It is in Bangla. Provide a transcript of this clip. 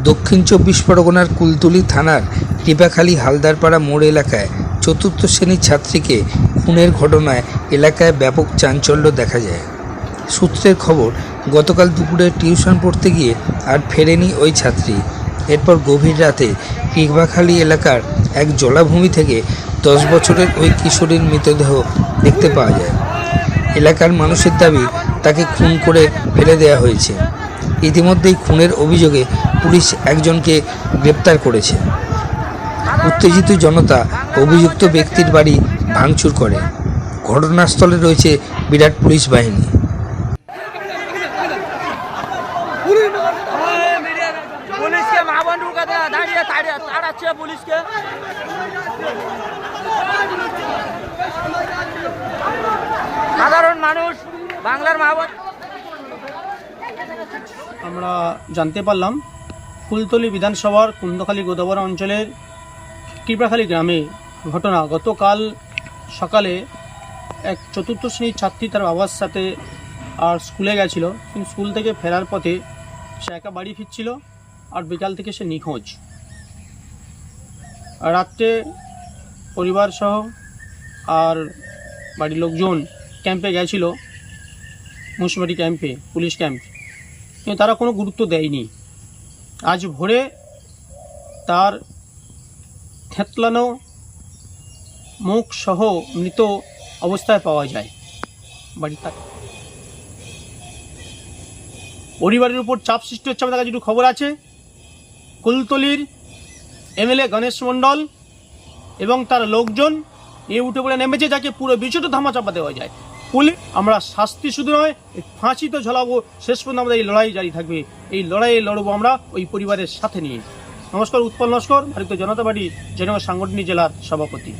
দক্ষিণ ২৪ পরগনার কুলতলি থানার টিপাখালী হালদারপাড়া মোড় এলাকায় চতুর্থ শ্রেণীর ছাত্রীকে খুনের ঘটনায় এলাকায় ব্যাপক চাঞ্চল্য দেখা যায়। সূত্রের খবর, গতকাল দুপুরে টিউশন পড়তে গিয়ে আর ফেরেনি ওই ছাত্রী। এরপর গভীর রাতে টিপাখালী এলাকার এক জলাভূমি থেকে 10 বছরের ওই কিশোরীর মৃতদেহ দেখতে পাওয়া যায়। এলাকার মানুষের দাবি তাকে খুন করে ফেলে দেওয়া হয়েছে। ইতিমধ্যেই খুনের অভিযোগে পুলিশ একজনকে গ্রেপ্তার করেছে। উত্তেজিত জনতা অভিযুক্ত ব্যক্তির বাড়ি ভাঙচুর করে। ঘটনাস্থলে রয়েছে বিরাট পুলিশ বাহিনী। সাধারণ মানুষ বাংলার মা বোন আমরা জানতে পারলাম ফুলতলি বিধানসভার কুন্দখালী গোদাবরা অঞ্চলের টিপাখালী গ্রামে ঘটনা। গতকাল সকালে এক চতুর্থ শ্রেণীর ছাত্রী তার বাবার সাথে আর স্কুলে গেছিল, কিন্তু স্কুল থেকে ফেরার পথে সে একা বাড়ি ফিরছিল আর বিকাল থেকে সে নিখোঁজ। রাত্রে পরিবার সহ আর বাড়ির লোকজন ক্যাম্পে গেছিল, মুন্সিপালিটি ক্যাম্পে, পুলিশ ক্যাম্প, কিন্তু তারা কোনো গুরুত্ব দেয়নি। আজ ভোরে তার থেতলানো মুখ সহ মৃত অবস্থায় পাওয়া যায়। পরিবারের উপর চাপ সৃষ্টি হচ্ছে। আমাদের কাছে একটু খবর আছে, কুলতলির এমএলএ গণেশ মণ্ডল এবং তার লোকজন এ উঠে পড়ে নেমেছে, যাকে পুরো বিষয়টা ধামাচাপা দেওয়া যায়। আমরা শাস্তি শুধু নয়, ফাঁসিতে ঝোলাবো, শেষ পর্যন্ত আমাদের এই লড়াই জারি থাকবে। এই লড়াইয়ে লড়বো আমরা ওই পরিবারের সাথে নিয়ে। নমস্কার, উৎপল নস্কর, ভারতীয় জনতা পার্টি জেনেভা সাংগঠনিক জেলার সভাপতি।